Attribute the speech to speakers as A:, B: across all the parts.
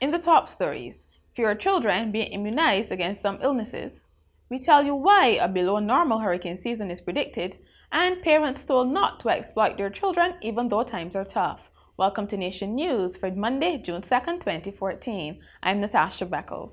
A: In the top stories, fewer children being immunized against some illnesses. We tell you why a below normal hurricane season is predicted, and parents told not to exploit their children even though times are tough. Welcome to Nation News for Monday, June 2nd, 2014. I'm Natasha Beckles.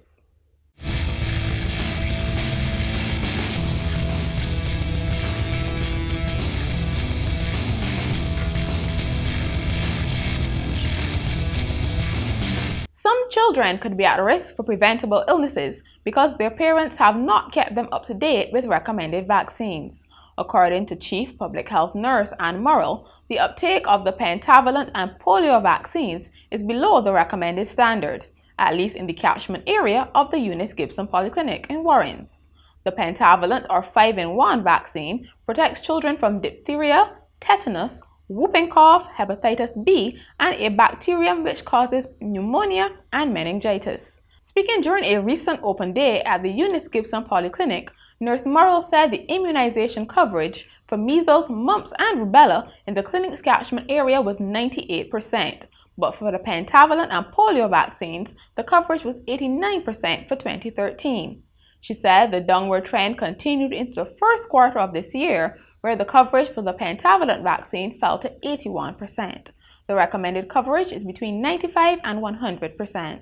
A: Some children could be at risk for preventable illnesses because their parents have not kept them up to date with recommended vaccines. According to Chief Public Health Nurse Ann Murrell, the uptake of the pentavalent and polio vaccines is below the recommended standard, at least in the catchment area of the Eunice Gibson Polyclinic in Warrens. The pentavalent or 5-in-1 vaccine protects children from diphtheria, tetanus, whooping cough, hepatitis B, and a bacterium which causes pneumonia and meningitis. Speaking during a recent open day at the Eunice Gibson Polyclinic, Nurse Murrell said the immunization coverage for measles, mumps, and rubella in the clinic's catchment area was 98%, but for the pentavalent and polio vaccines, the coverage was 89% for 2013. She said the downward trend continued into the first quarter of this year, where the coverage for the pentavalent vaccine fell to 81%. The recommended coverage is between 95 and 100%.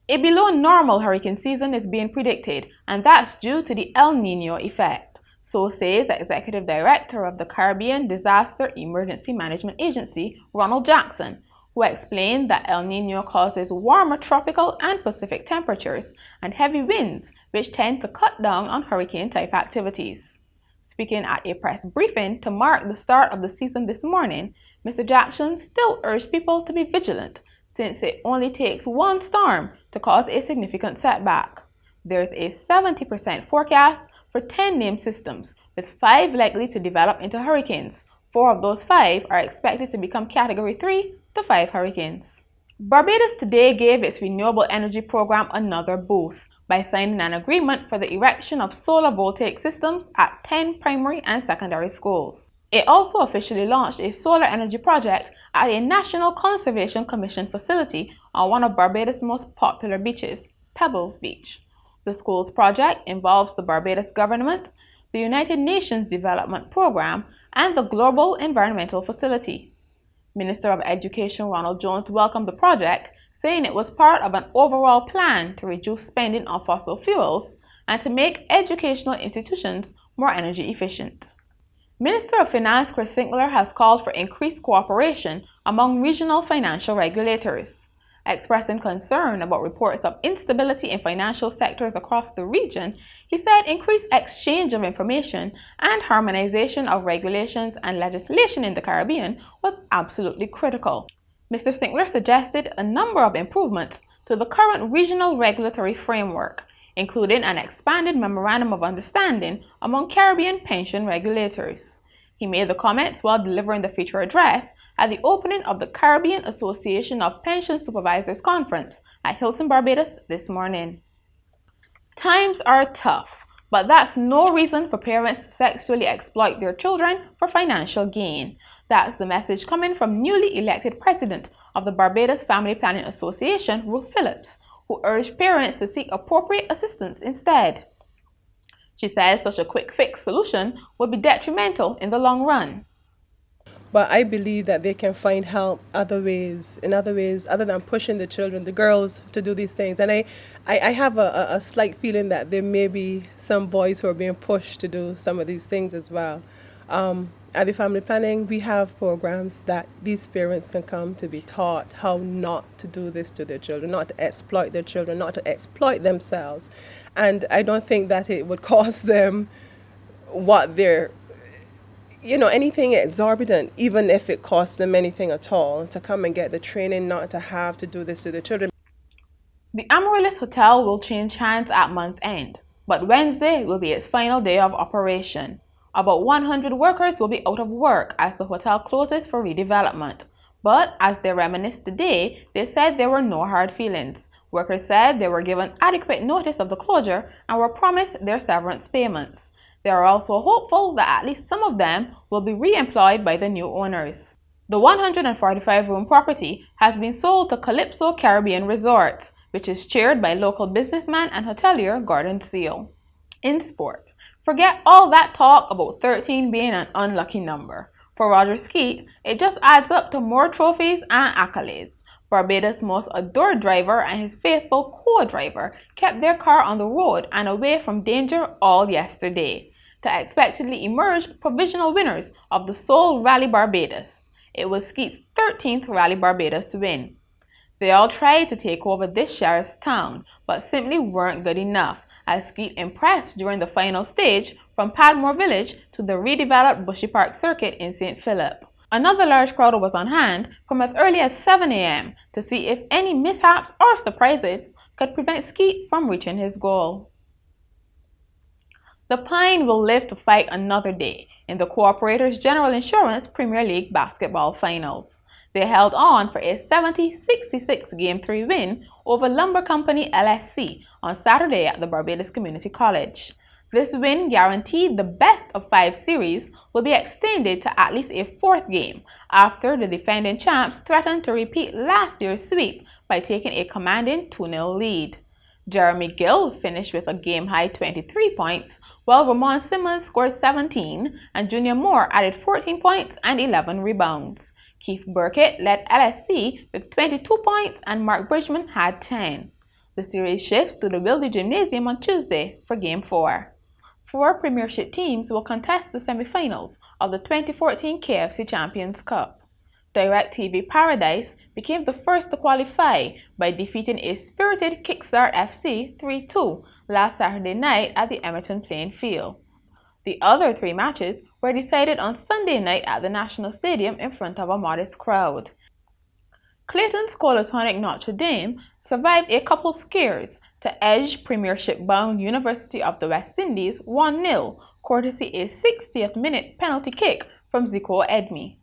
A: A below normal hurricane season is being predicted, and that's due to the El Niño effect. So says the Executive Director of the Caribbean Disaster Emergency Management Agency, Ronald Jackson, who explained that El Niño causes warmer tropical and Pacific temperatures and heavy winds, which tend to cut down on hurricane-type activities. Speaking at a press briefing to mark the start of the season this morning, Mr. Jackson still urged people to be vigilant, since it only takes one storm to cause a significant setback. There's a 70% forecast for 10 named systems, with 5 likely to develop into hurricanes. 4 of those 5 are expected to become Category 3 to 5 hurricanes. Barbados today gave its renewable energy program another boost by signing an agreement for the erection of solar voltaic systems at 10 primary and secondary schools. It also officially launched a solar energy project at a National Conservation Commission facility on one of Barbados' most popular beaches, Pebbles Beach. The school's project involves the Barbados government, the United Nations Development Program, and the Global Environmental Facility. Minister of Education Ronald Jones welcomed the project, saying it was part of an overall plan to reduce spending on fossil fuels and to make educational institutions more energy efficient. Minister of Finance Chris Sinkler has called for increased cooperation among regional financial regulators. Expressing concern about reports of instability in financial sectors across the region, he said increased exchange of information and harmonization of regulations and legislation in the Caribbean was absolutely critical. Mr. Sinkler suggested a number of improvements to the current regional regulatory framework, including an expanded memorandum of understanding among Caribbean pension regulators. He made the comments while delivering the feature address at the opening of the Caribbean Association of Pension Supervisors Conference at Hilton, Barbados this morning. Times are tough, but that's no reason for parents to sexually exploit their children for financial gain. That's the message coming from newly elected president of the Barbados Family Planning Association, Ruth Phillips, who urged parents to seek appropriate assistance instead. She says such a quick fix solution would be detrimental in the long run.
B: But I believe that they can find help in other ways other than pushing the children, the girls, to do these things. And I have a slight feeling that there may be some boys who are being pushed to do some of these things as well. At the family planning, we have programs that these parents can come to be taught how not to do this to their children, not to exploit their children, not to exploit themselves. And I don't think that it would cost them what they're anything exorbitant, even if it costs them anything at all, to come and get the training not to have to do this to the children.
A: The Amaryllis Hotel will change hands at month end, but Wednesday will be its final day of operation. About 100 workers will be out of work as the hotel closes for redevelopment. But as they reminisced today, they said there were no hard feelings. Workers said they were given adequate notice of the closure and were promised their severance payments. They are also hopeful that at least some of them will be re-employed by the new owners. The 145-room property has been sold to Calypso Caribbean Resorts, which is chaired by local businessman and hotelier Gordon Seal. In sport, forget all that talk about 13 being an unlucky number. For Roger Skeet, it just adds up to more trophies and accolades. Barbados' most adored driver and his faithful co-driver kept their car on the road and away from danger all yesterday, to expectedly emerge provisional winners of the Soul Rally Barbados. It was Skeet's 13th Rally Barbados win. They all tried to take over this sheriff's town, but simply weren't good enough, as Skeet impressed during the final stage from Padmore Village to the redeveloped Bushy Park Circuit in St. Philip. Another large crowd was on hand from as early as 7 a.m. to see if any mishaps or surprises could prevent Skeet from reaching his goal. The Pine will live to fight another day in the Cooperators General Insurance Premier League basketball finals. They held on for a 70-66 Game 3 win over Lumber Company LSC on Saturday at the Barbados Community College. This win guaranteed the best of 5 series will be extended to at least a 4th game after the defending champs threatened to repeat last year's sweep by taking a commanding 2-0 lead. Jeremy Gill finished with a game-high 23 points, while Ramon Simmons scored 17 and Junior Moore added 14 points and 11 rebounds. Keith Burkett led LSC with 22 points and Mark Bridgman had 10. The series shifts to the Wilde Gymnasium on Tuesday for Game 4. 4 Premiership teams will contest the semifinals of the 2014 KFC Champions Cup. DirecTV Paradise became the first to qualify by defeating a spirited Kickstart FC 3-2 last Saturday night at the Emerton Playing Field. The other 3 matches were decided on Sunday night at the National Stadium in front of a modest crowd. Clayton's Colotonic Notre Dame survived a couple scares to edge Premiership-bound University of the West Indies 1-0, courtesy a 60th-minute penalty kick from Zico Edmi.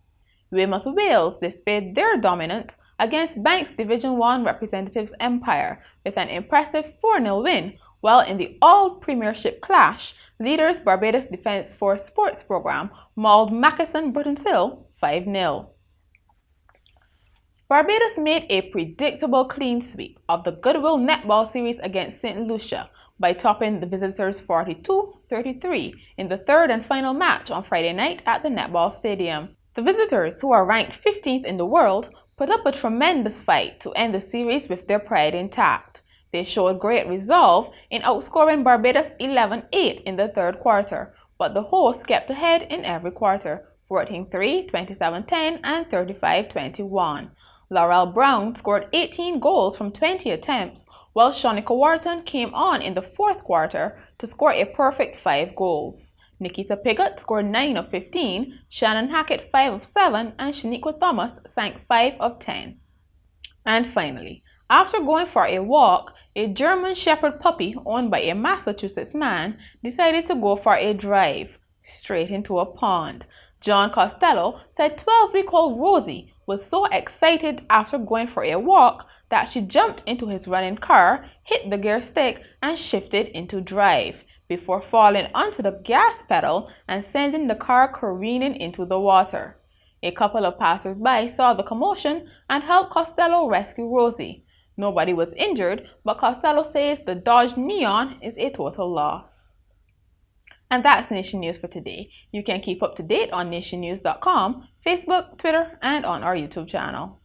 A: Weymouth Wales displayed their dominance against Banks Division 1 representatives Empire with an impressive 4-0 win, while in the all-premiership clash, leaders Barbados Defence Force sports program mauled Mackeson Bruttensill 5-0. Barbados made a predictable clean sweep of the Goodwill Netball Series against St. Lucia by topping the visitors 42-33 in the third and final match on Friday night at the Netball Stadium. The visitors, who are ranked 15th in the world, put up a tremendous fight to end the series with their pride intact. They showed great resolve in outscoring Barbados 11-8 in the third quarter, but the hosts kept ahead in every quarter, 14-3, 27-10, and 35-21. Laurel Brown scored 18 goals from 20 attempts, while Shonika Wharton came on in the fourth quarter to score a perfect 5 goals. Nikita Pigott scored 9 of 15, Shannon Hackett 5 of 7, and Shaniqua Thomas sank 5 of 10. And finally, after going for a walk, a German Shepherd puppy owned by a Massachusetts man decided to go for a drive, straight into a pond. John Costello said 12-week-old Rosie was so excited after going for a walk that she jumped into his running car, hit the gear stick, and shifted into drive, before falling onto the gas pedal and sending the car careening into the water. A couple of passers-by saw the commotion and helped Costello rescue Rosie. Nobody was injured, but Costello says the Dodge Neon is a total loss. And that's Nation News for today. You can keep up to date on nationnews.com, Facebook, Twitter, and on our YouTube channel.